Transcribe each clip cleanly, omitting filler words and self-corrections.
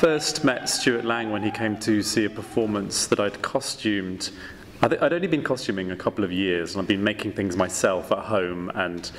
first met Stuart Lang when he came to see a performance that I'd costumed. I'd only been costuming a couple of years, and I'd been making things myself at home and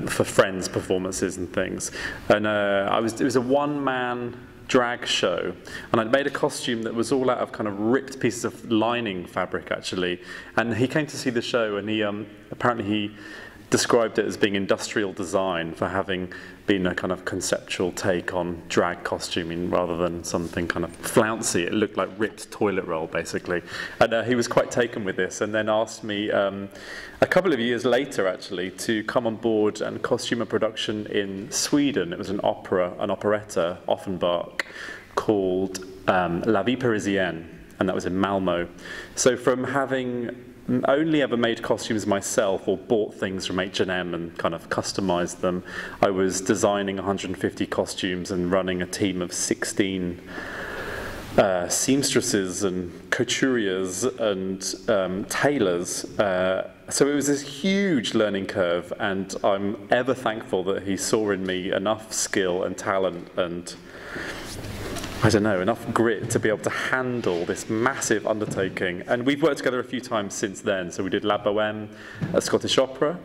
for friends' performances and things. And it was a one-man drag show, and I'd made a costume that was all out of kind of ripped pieces of lining fabric, actually. And he came to see the show, and he apparently he described it as being industrial design for having been a kind of conceptual take on drag costuming rather than something kind of flouncy. It looked like ripped toilet roll, basically. And he was quite taken with this, and then asked me a couple of years later, actually, to come on board and costume a production in Sweden. It was an opera, an operetta, Offenbach, called La Vie Parisienne, and that was in Malmo. So from having only ever made costumes myself or bought things from H&M and kind of customized them, I was designing 150 costumes and running a team of 16 seamstresses and couturiers and tailors. So it was this huge learning curve, and I'm ever thankful that he saw in me enough skill and talent and, I don't know, enough grit to be able to handle this massive undertaking. And we've worked together a few times since then. So we did La Bohème at Scottish Opera,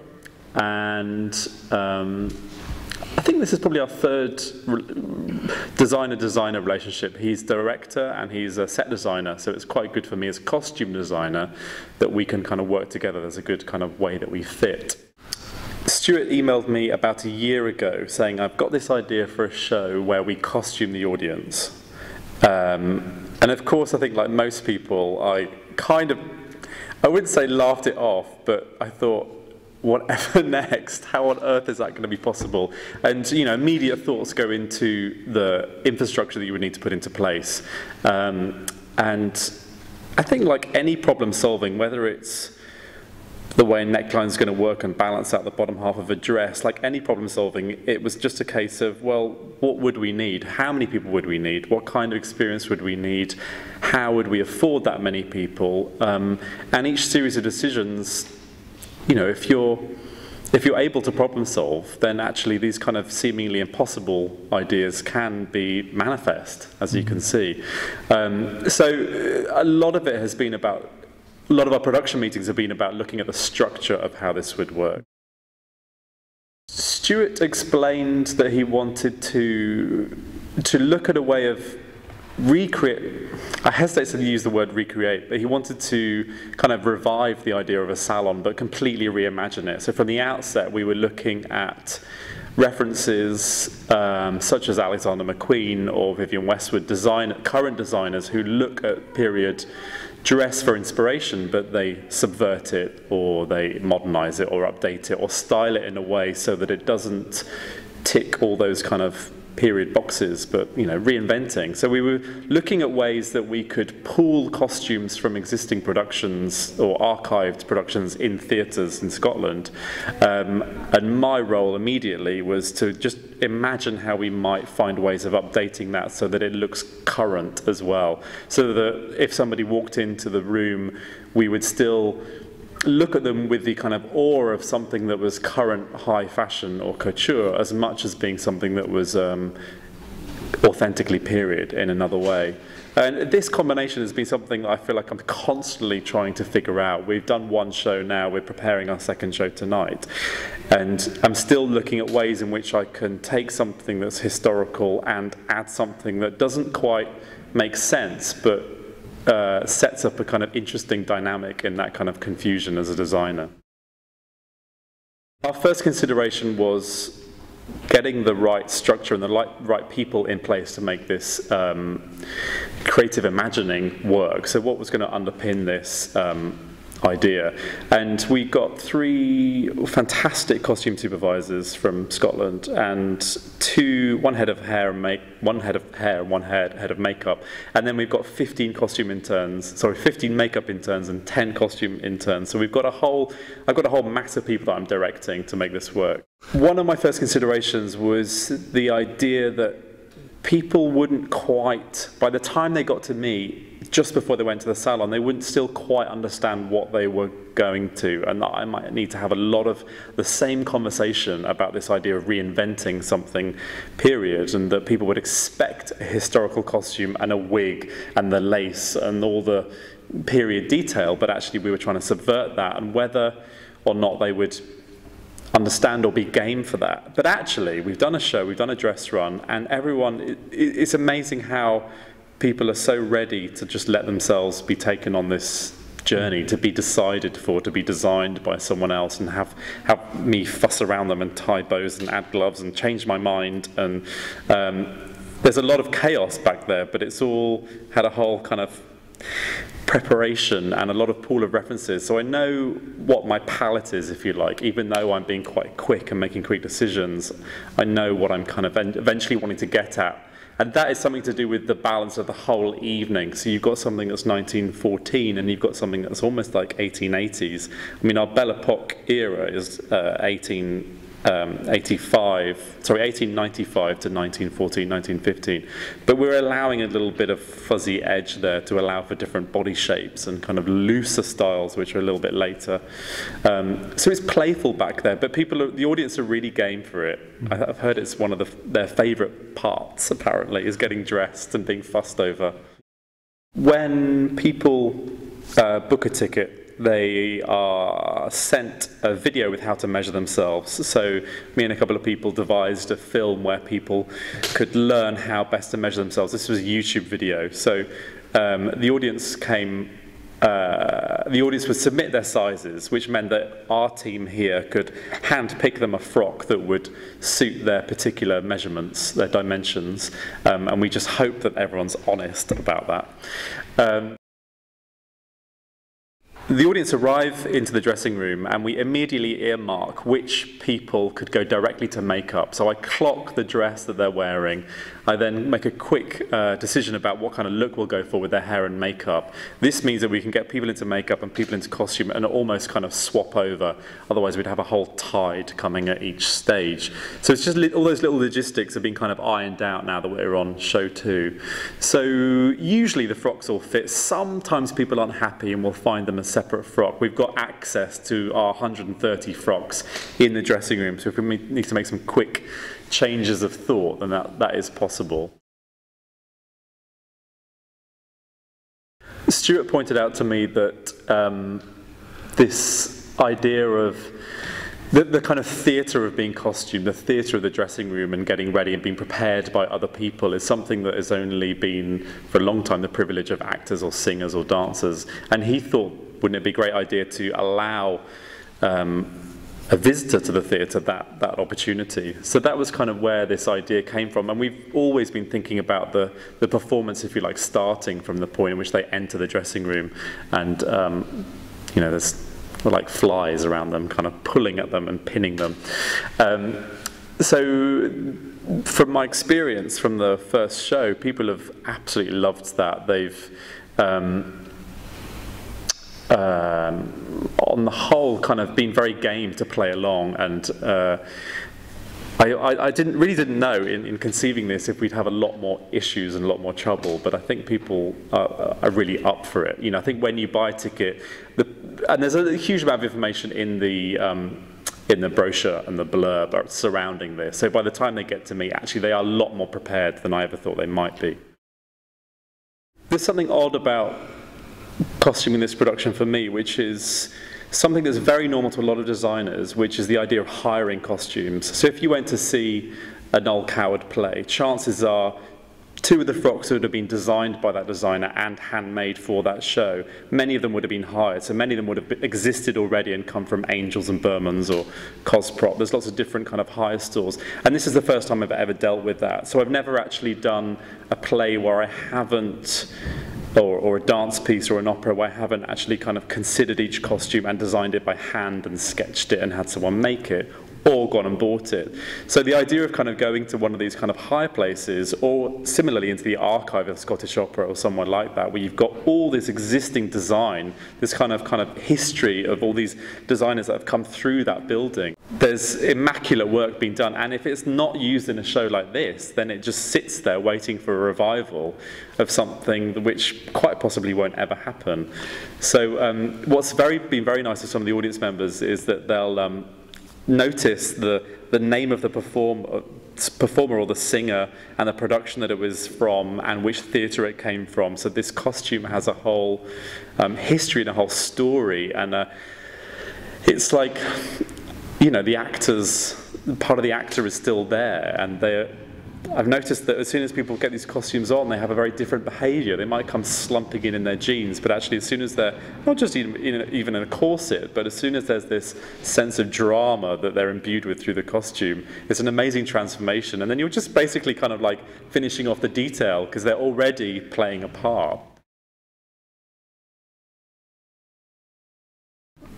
and I think this is probably our third designer-designer relationship. He's director and he's a set designer, so it's quite good for me as a costume designer that we can kind of work together. There's a good kind of way that we fit. Stuart emailed me about a year ago saying, I've got this idea for a show where we costume the audience. And of course, I think like most people, I wouldn't say laughed it off, but I thought, whatever next? How on earth is that going to be possible? And, you know, immediate thoughts go into the infrastructure that you would need to put into place. And I think like any problem solving, whether it's the way a neckline is going to work and balance out the bottom half of a dress, like any problem solving, it was just a case of, well, what would we need? How many people would we need? What kind of experience would we need? How would we afford that many people? And each series of decisions, you know, if you're able to problem solve, then actually these kind of seemingly impossible ideas can be manifest, as you can see. So a lot of it has been about, a lot of our production meetings have been about looking at the structure of how this would work. Stuart explained that he wanted to look at a way of recreate, I hesitate to use the word recreate, but he wanted to kind of revive the idea of a salon, but completely reimagine it. So from the outset, we were looking at references such as Alexander McQueen or Vivienne Westwood, current designers who look at period dress for inspiration, but they subvert it, or they modernize it, or update it, or style it in a way so that it doesn't tick all those kind of period boxes, but, you know, reinventing. So we were looking at ways that we could pull costumes from existing productions or archived productions in theatres in Scotland. And my role immediately was to just imagine how we might find ways of updating that so that it looks current as well. So that if somebody walked into the room, we would still look at them with the kind of awe of something that was current high fashion or couture, as much as being something that was authentically period in another way. And this combination has been something I feel like I'm constantly trying to figure out. We've done one show now, we're preparing our second show tonight, and I'm still looking at ways in which I can take something that's historical and add something that doesn't quite make sense, but sets up a kind of interesting dynamic in that kind of confusion as a designer. Our first consideration was getting the right structure and the right people in place to make this creative imagining work. So what was going to underpin this idea? And we got 3 fantastic costume supervisors from Scotland, and one head of hair and one head of makeup, and then we've got 15 makeup interns and 10 costume interns. So I've got a whole mass of people that I'm directing to make this work. One of my first considerations was the idea that people wouldn't quite, by the time they got to me, just before they went to the salon, they wouldn't still quite understand what they were going to, and I might need to have a lot of the same conversation about this idea of reinventing something, period, and that people would expect a historical costume and a wig and the lace and all the period detail, but actually we were trying to subvert that, and whether or not they would understand or be game for that. But actually, we've done a show, we've done a dress run, and everyone, it's amazing how people are so ready to just let themselves be taken on this journey, to be decided for, to be designed by someone else, and have me fuss around them and tie bows and add gloves and change my mind. And there's a lot of chaos back there, but it's all had a whole kind of preparation and a lot of pool of references. So I know what my palette is, if you like, even though I'm being quite quick and making quick decisions. I know what I'm kind of eventually wanting to get at. And that is something to do with the balance of the whole evening. So you've got something that's 1914 and you've got something that's almost like 1880s. I mean, our Belle Epoque era is 1895 to 1914, 1915. But we're allowing a little bit of fuzzy edge there to allow for different body shapes and kind of looser styles, which are a little bit later. So it's playful back there, but the audience are really game for it. I've heard it's one of their favourite parts, apparently, is getting dressed and being fussed over. When people book a ticket, they are sent a video with how to measure themselves. So me and a couple of people devised a film where people could learn how best to measure themselves. This was a YouTube video. So the audience would submit their sizes, which meant that our team here could hand pick them a frock that would suit their particular measurements, their dimensions, and we just hope that everyone's honest about that. The audience arrive into the dressing room and we immediately earmark which people could go directly to makeup. So I clock the dress that they're wearing. I then make a quick decision about what kind of look we'll go for with their hair and makeup. This means that we can get people into makeup and people into costume and almost kind of swap over. Otherwise we'd have a whole tide coming at each stage. So it's just all those little logistics have been kind of ironed out now that we're on show 2. So usually the frocks all fit. Sometimes people aren't happy and we'll find them a separate frock. We've got access to our 130 frocks in the dressing room, so if we need to make some quick changes of thought, then that is possible. Stuart pointed out to me that this idea of the kind of theatre of being costumed, the theatre of the dressing room and getting ready and being prepared by other people is something that has only been, for a long time, the privilege of actors or singers or dancers. And he thought, wouldn't it be a great idea to allow a visitor to the theatre that opportunity? So that was kind of where this idea came from. And we've always been thinking about the performance, if you like, starting from the point in which they enter the dressing room. And, you know, there's like flies around them, kind of pulling at them and pinning them. So from my experience from the first show, people have absolutely loved that. They've, on the whole, kind of been very game to play along, and I really didn't know in conceiving this if we'd have a lot more issues and a lot more trouble, but I think people are really up for it. You know, I think when you buy a ticket, and there's a huge amount of information in the brochure and the blurb surrounding this, so by the time they get to me, actually they are a lot more prepared than I ever thought they might be. There's something odd about costuming this production for me, which is something that's very normal to a lot of designers, which is the idea of hiring costumes. So if you went to see a Noel Coward play, chances are 2 of the frocks would have been designed by that designer and handmade for that show. Many of them would have been hired, so many of them would have existed already and come from Angels and Bermans or Cosprop. There's lots of different kind of hire stores. And this is the first time I've ever dealt with that. So I've never actually done a play where I haven't, or a dance piece or an opera where I haven't actually kind of considered each costume and designed it by hand and sketched it and had someone make it. or gone and bought it. So the idea of kind of going to one of these kind of higher places, or similarly into the archive of Scottish Opera or somewhere like that, where you've got all this existing design, this kind of history of all these designers that have come through that building. There's immaculate work being done, and if it's not used in a show like this, then it just sits there waiting for a revival of something which quite possibly won't ever happen. So what's been very nice to some of the audience members is that they'll notice the name of the performer or the singer and the production that it was from and which theatre it came from. So this costume has a whole history and a whole story, and it's like, you know, the actors, part of the actor is still there, and I've noticed that as soon as people get these costumes on, they have a very different behaviour. They might come slumping in their jeans, but actually as soon as they're, not just even in a corset, but as soon as there's this sense of drama that they're imbued with through the costume, it's an amazing transformation. And then you're just basically kind of like finishing off the detail because they're already playing a part.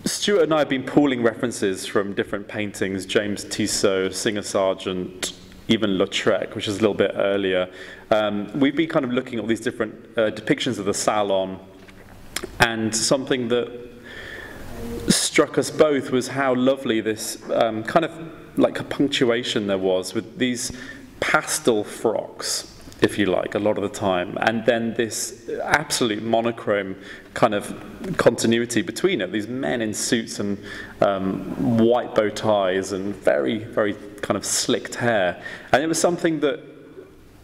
Stuart and I have been pooling references from different paintings, James Tissot, Singer Sargent, even Lautrec, which is a little bit earlier. We've been kind of looking at all these different depictions of the Salon, and something that struck us both was how lovely this kind of like a punctuation there was with these pastel frocks, if you like, a lot of the time, and then this absolute monochrome kind of continuity between it, these men in suits and white bow ties and very, very kind of slicked hair. And it was something that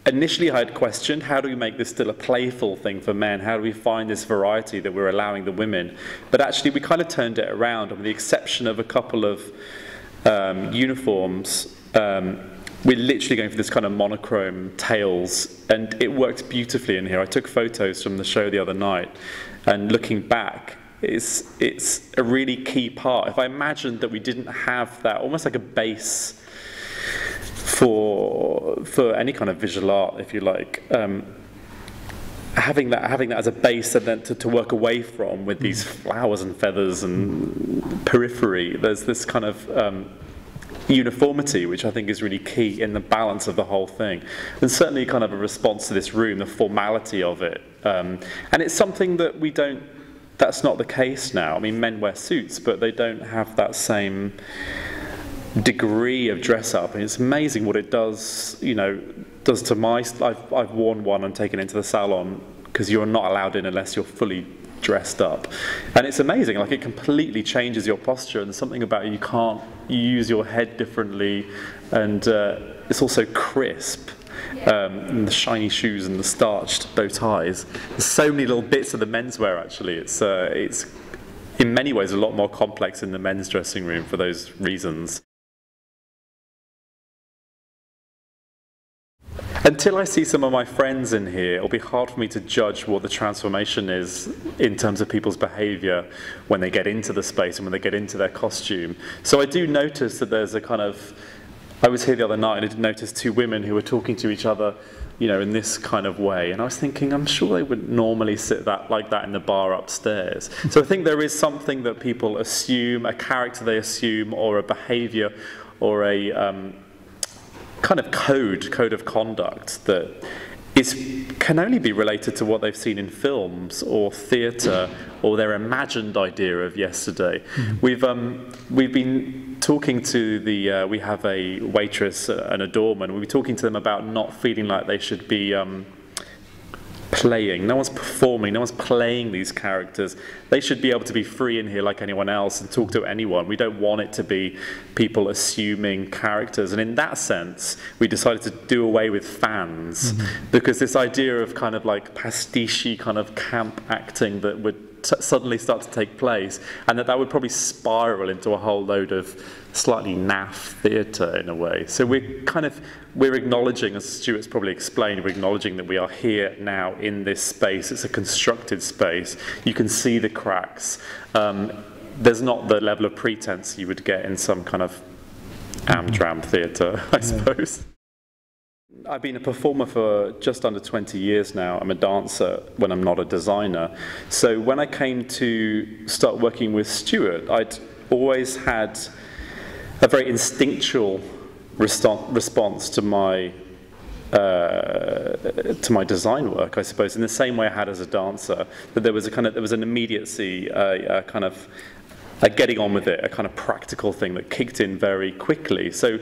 initially I had questioned, how do we make this still a playful thing for men? How do we find this variety that we're allowing the women? But actually we kind of turned it around, and with the exception of a couple of uniforms, we're literally going for this kind of monochrome tails, and it worked beautifully in here. I took photos from the show the other night, and looking back, it's a really key part. If I imagined that we didn't have that, almost like a base for any kind of visual art, if you like, having that as a base and then to work away from with these flowers and feathers and periphery, there's this kind of uniformity, which I think is really key in the balance of the whole thing, and certainly kind of a response to this room, the formality of it, and it's something that that's not the case now. I mean, men wear suits, but they don't have that same degree of dress up, and it's amazing what it does, you know, does to my, I've worn one and taken it into the salon, because you're not allowed in unless you're fully dressed up, and it's amazing, like it completely changes your posture, and there's something about you can't use your head differently, and it's also crisp, and the shiny shoes and the starched bow ties. There's so many little bits of the menswear actually. It's in many ways a lot more complex in the men's dressing room for those reasons. Until I see some of my friends in here, it'll be hard for me to judge what the transformation is in terms of people's behaviour when they get into the space and when they get into their costume. So I do notice that there's a kind of, I was here the other night and I did notice two women who were talking to each other, you know, in this kind of way, and I was thinking, I'm sure they wouldn't normally sit like that in the bar upstairs. So I think there is something that people assume, a character they assume, or a behaviour, or a kind of code of conduct that can only be related to what they've seen in films or theatre or their imagined idea of yesterday. Mm-hmm. We've been talking to we have a waitress and a doorman. We've been talking to them about not feeling like they should be playing. No one's performing, no one's playing these characters. They should be able to be free in here like anyone else and talk to anyone. We don't want it to be people assuming characters. And in that sense, we decided to do away with fans, mm-hmm. because this idea of kind of like pastiche kind of camp acting that would suddenly start to take place, and that would probably spiral into a whole load of slightly naff theatre in a way. So we're acknowledging, as Stuart's probably explained, we're acknowledging that we are here now in this space. It's a constructed space. You can see the cracks. There's not the level of pretense you would get in some kind of Amdram theatre, I suppose. I've been a performer for just under 20 years now. I'm a dancer when I'm not a designer. So when I came to start working with Stuart, I'd always had a very instinctual response to my design work, I suppose, in the same way I had as a dancer. That there was an immediacy, a getting on with it, a kind of practical thing that kicked in very quickly. So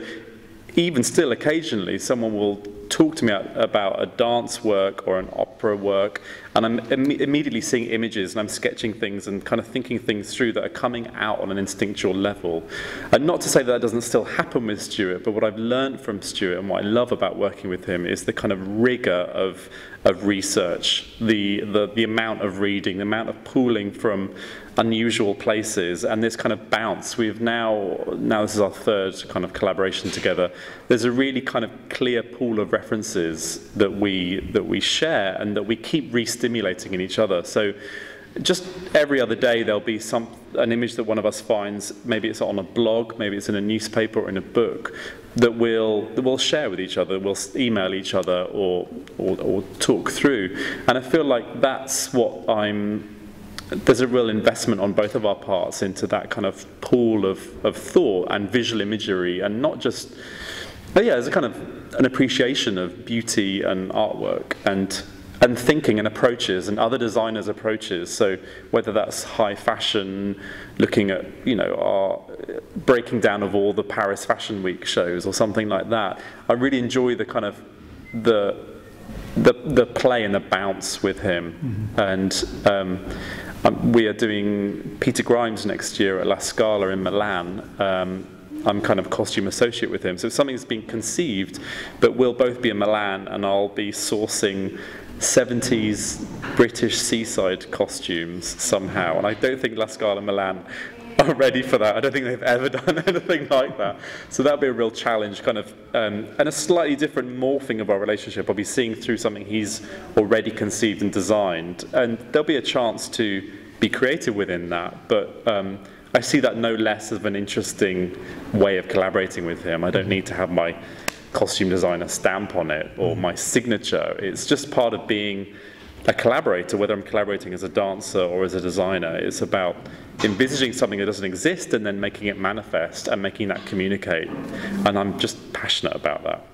even still, occasionally, someone will talk to me about a dance work or an opera work, and I'm immediately seeing images, and I'm sketching things and kind of thinking things through that are coming out on an instinctual level. And not to say that doesn't still happen with Stuart, but what I've learned from Stuart and what I love about working with him is the kind of rigor of research, the amount of reading, the amount of pooling from unusual places, and this kind of bounce. We've now this is our third kind of collaboration together. There's a really kind of clear pool of references that we share and that we keep re-stimulating in each other. So just every other day there'll be an image that one of us finds, maybe it's on a blog, maybe it's in a newspaper or in a book, that we'll share with each other, we'll email each other or talk through. And I feel like that's what there's a real investment on both of our parts into that kind of pool of thought and visual imagery, and not just, but yeah, there's a kind of an appreciation of beauty and artwork and thinking and approaches and other designers' approaches. So whether that's high fashion, looking at, our breaking down of all the Paris Fashion Week shows or something like that, I really enjoy the kind of the play and the bounce with him. Mm-hmm. And we are doing Peter Grimes next year at La Scala in Milan. I'm kind of costume associate with him, so something's been conceived, but we'll both be in Milan, and I'll be sourcing 70s British seaside costumes somehow, and I don't think La Scala Milan are ready for that. I don't think they've ever done anything like that. So that'll be a real challenge, kind of, and a slightly different morphing of our relationship. I'll be seeing through something he's already conceived and designed, and there'll be a chance to be creative within that, but I see that no less as an interesting way of collaborating with him. I don't need to have my costume designer stamp on it or my signature. It's just part of being a collaborator, whether I'm collaborating as a dancer or as a designer. It's about envisaging something that doesn't exist and then making it manifest and making that communicate. And I'm just passionate about that.